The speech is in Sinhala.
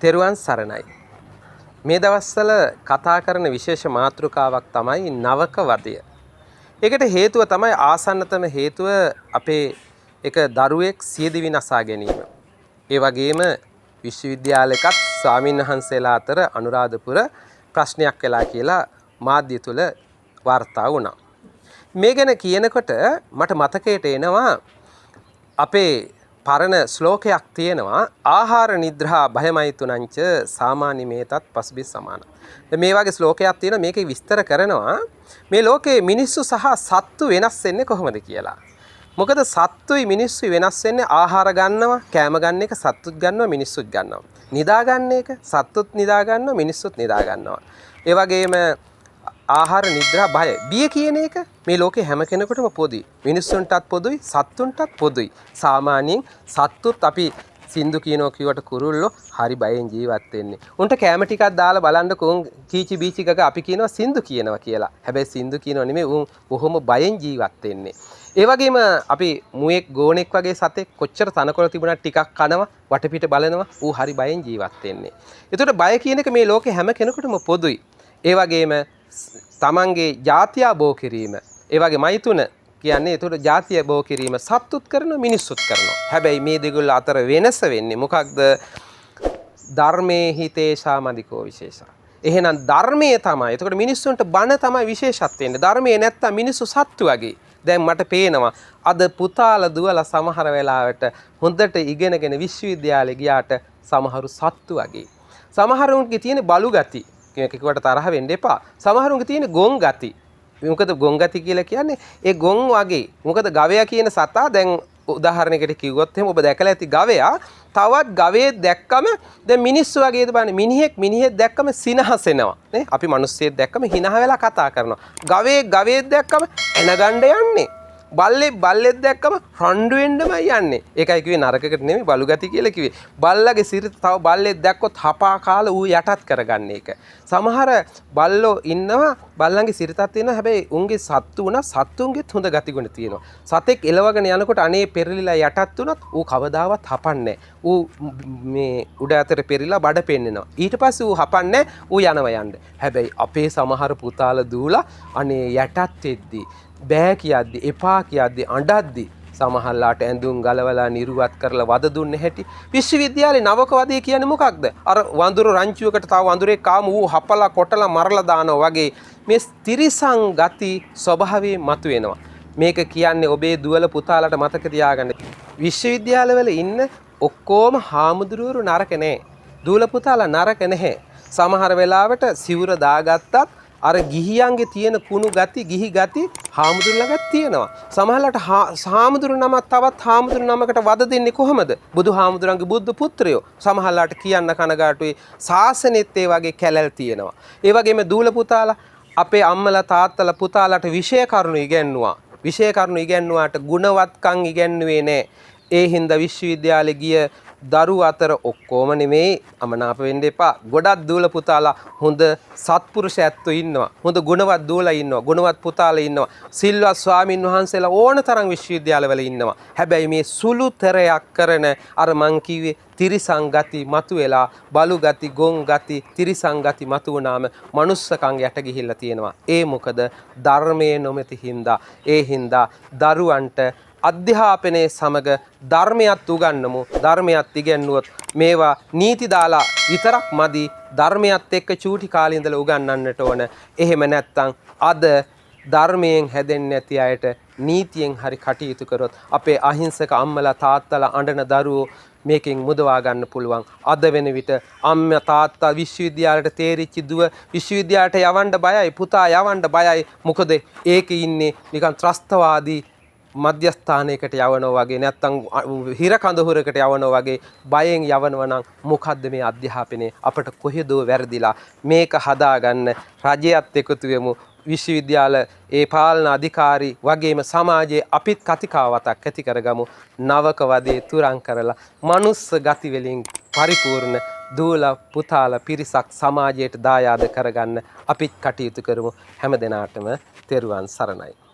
තෙරුවන් සරණයි. මේ දවස්වල කතා කරන විශේෂ මාතෘකාවක් තමයි නවක වදය. ඒකට හේතුව තමයි ආසන්නතම හේතුව අපේ එක දරුවෙක් සියදිවි නසා ගැනීම. ඒ වගේම විශ්වවිද්‍යාලයකත් ස්වාමින්වහන්සේලා අතර අනුරාධපුර ප්‍රශ්නයක් වෙලා කියලා මාධ්‍ය තුල වාර්තා වුණා. මේ ගැන කියනකොට මට මතකයට එනවා අපේ පරණ ශ්ලෝකයක් තියෙනවා ආහාර නිද්‍රා භයමයිතුනංච සාමාන්‍ය මේතත් පසුබි සමාන. මේ වගේ ශ්ලෝකයක් තියෙනවා මේකේ විස්තර කරනවා මේ ලෝකේ මිනිස්සු සහ සත්තු වෙනස් වෙන්නේ කොහොමද කියලා. මොකද සත්තුයි මිනිස්සුයි වෙනස් වෙන්නේ ආහාර ගන්නවා, කෑම ගන්න එක සත්තුත් ගන්නවා, මිනිස්සුත් ගන්නවා. නිදා ගන්න එක සත්තුත් නිදා ගන්නවා, මිනිස්සුත් නිදා ගන්නවා. ඒ වගේම ආහාර නිද්‍රා භය බිය කියන එක මේ ලෝකේ හැම කෙනෙකුටම පොදුයි. මිනිස්සුන්ටත් පොදුයි, සත්තුන්ටත් පොදුයි. සාමාන්‍යයෙන් සත්තුත් අපි සින්දු කියනවා කිව්වට කුරුල්ලෝ හරි බයෙන් ජීවත් වෙන්නේ. උන්ට කැම ටිකක් දාලා බලන්නකෝ උන් කීචි බීචි ගග අපි කියනවා සින්දු කියනවා කියලා. හැබැයි සින්දු කියනවා නෙමෙයි උන් බොහොම බයෙන් ජීවත් වෙන්නේ. ඒ වගේම අපි මුවෙක් ගෝණෙක් වගේ සතෙක් කොච්චර තනකොළ තිබුණත් ටිකක් කනවා වටපිට බලනවා ඌ හරි බයෙන් ජීවත් වෙන්නේ. ඒතකොට බය කියන එක මේ ලෝකේ හැම කෙනෙකුටම පොදුයි. ඒ වගේම තමන්ගේ ජාතිය බෝ කිරීම ඒ වගේ මෛතුන කියන්නේ ඒතකොට ජාතිය බෝ කිරීම සත්තුත් කරනවා මිනිස්සුත් කරනවා. හැබැයි මේ දෙගොල්ල අතර වෙනස වෙන්නේ මොකක්ද? ධර්මයේ හිතේශා මදිකෝ විශේෂා. එහෙනම් ධර්මයේ තමයි. ඒතකොට මිනිස්සුන්ට බණ තමයි විශේෂත්වය වෙන්නේ. ධර්මයේ නැත්තම් මිනිස්සු සත්තු වගේ. දැන් මට පේනවා අද පුතාලා දුවලා සමහර වෙලාවට හොඳට ඉගෙනගෙන විශ්වවිද්‍යාලේ ගියාට සමහරු සත්තු වගේ. සමහරුන්ගේ තියෙන බලු ගති කිව්වට තරහ වෙන්න එපා. සමහරුන්ගේ තියෙන ගොන් ගති. මොකද ගොන් ගති කියලා කියන්නේ ඒ ගොන් වගේ. මොකද ගවයා කියන සතා දැන් උදාහරණයකට කිව්වොත් එහෙම ඔබ දැකලා ඇති ගවයා තවත් ගවයෙක් දැක්කම දැන් මිනිස්සු වගේද බලන්න මිනිහෙක් දැක්කම සිනහසෙනවා නේ. අපි මිනිස්සෙක් දැක්කම හිනහ වෙලා කතා කරනවා. ගවයෙක් දැක්කම එන ගන්න යන්නේ. බල්ලෙක් දැක්කම රණ්ඩු වෙන්නමයි යන්නේ. ඒකයි කිව්වේ නරකකට නෙමෙයි බලු ගති කියලා කිව්වේ. බල්ලගේ සිරිත තව බල්ලෙක් දැක්කොත් හපා කාලා ඌ යටත් කරගන්න එක. සමහර බල්ලෝ ඉන්නවා බල්ලන්ගේ සිරිතක් තියෙනවා හැබැයි උන්ගේ සත්තු වුණා සත්තුන්ගෙත් හොඳ ගතිගුණ තියෙනවා. සතෙක් එලවගෙන යනකොට අනේ පෙරලිලා යටත් වුණත් ඌ කවදාවත් හපන්නේ ඌ මේ උඩ අතර පෙරිලා බඩ පෙන්නනවා. ඊට පස්සේ ඌ හපන්නේ ඌ යනවා යන්නේ. හැබැයි අපේ සමහර පුතාලා දූලා අනේ යටත් වෙද්දි බෑ කියද්දි එපා කියද්දි අඬද්දි සමහරලාට ඇඳුම් ගලවලා නිරුවත් කරලා වද දුන්නේ හැටි. විශ්වවිද්‍යාලේ නවක වදේ කියන්නේ මොකක්ද? අර වඳුරු රංචුවකට තව වඳුරේ කාම ඌ හපලා කොටලා මරලා දානවා වගේ මේ තිරිසං ගති ස්වභාවයෙන් මතුවෙනවා. මේක කියන්නේ ඔබේ දුවල පුතාලට මතක තියාගන්න. විශ්වවිද්‍යාලවල ඉන්න ඔක්කොම හාමුදුරුවරු නරක නෑ. දුවල පුතාලා නරක නැහැ. සමහර වෙලාවට සිවුර දාගත්තත් අර ගිහියන්ගේ තියෙන කුණු ගති ගිහි ගති හාමුදුරු ළඟත් තියෙනවා. සමහරවිට හාමුදුරු නම තවත් හාමුදුරු නමකට වද දෙන්නේ කොහමද? බුදු හාමුදුරන්ගේ බුද්ධ පුත්‍රයෝ. සමහරලාට කියන්න කනගාටුයි ශාසනෙත් ඒ වගේ කැලැල් තියෙනවා. ඒ වගේම දූල පුතාලා අපේ අම්මලා තාත්තලා පුතාලාට විෂය කරුණු ඉගෙනුවා. විෂය කරුණු ඉගෙනුවාට ගුණවත්කම් ඉගෙනුවේ නැහැ. ඒ හින්දා විශ්වවිද්‍යාලේ ගිය දරුවෝ අතර ඔක්කොම නෙමෙයි අමනාප වෙන්න එපා. ගොඩක් දූල පුතාලා හොඳ සත්පුරුෂ ඇත්තෝ ඉන්නවා. හොඳ ගුණවත් දූලා ඉන්නවා. ගුණවත් පුතාලා ඉන්නවා. සිල්වත් ස්වාමින් වහන්සේලා ඕන තරම් විශ්වවිද්‍යාලවල ඉන්නවා. හැබැයි මේ සුළුතරයක් කරන අර මං කිව්වේ තිරිසං ගති මතුවෙලා බලු ගති, ගොන් ගති, තිරිසං ගති මතු වුණාම මනුස්සකම් යට ගිහිල්ලා තියෙනවා. ඒ මොකද ධර්මයේ නොමැති හින්දා. ඒ හින්දා දරුවන්ට අධ්‍යාපනයේ සමග ධර්මයක් උගන්වමු. ධර්මයක් ඉගෙනුවොත් මේවා නීති දාලා විතරක් මදි. ධර්මයත් එක්ක චූටි කාලේ ඉඳලා උගන්වන්නට ඕන. එහෙම නැත්නම් අද ධර්මයෙන් හැදෙන්නේ නැති අයට නීතියෙන් හරි කටයුතු කරොත් අපේ අහිංසක අම්මලා තාත්තලා අඬන දරුවෝ මේකෙන් මුදවා ගන්න පුළුවන්. අද වෙන විට අම්මා තාත්තා විශ්වවිද්‍යාලයට තේරිච්ච දුව විශ්වවිද්‍යාලයට යවන්න බයයි. පුතා යවන්න බයයි. මොකද ඒකේ ඉන්නේ නිකන් ත්‍රස්තවාදී මධ්‍යස්ථානයකට යවනවා වගේ නැත්තම් හිර කඳවුරකට යවනවා වගේ බයෙන් යවනවා නම් මොකද්ද මේ අධ්‍යාපනයේ අපට කොහෙදෝ වැරදිලා මේක හදාගන්න රජයත් එකතු වෙමු විශ්වවිද්‍යාල ඒ පාලන අධිකාරී වගේම සමාජයේ අපිත් කතිකාවතක් ඇති කරගමු නවක වදේ තුරන් කරලා මනුස්ස ගති වලින් පරිපූර්ණ දූල පුතාල පිරිසක් සමාජයට දායාද කරගන්න අපිත් කටයුතු කරමු හැම දිනාටම තෙරුවන් සරණයි.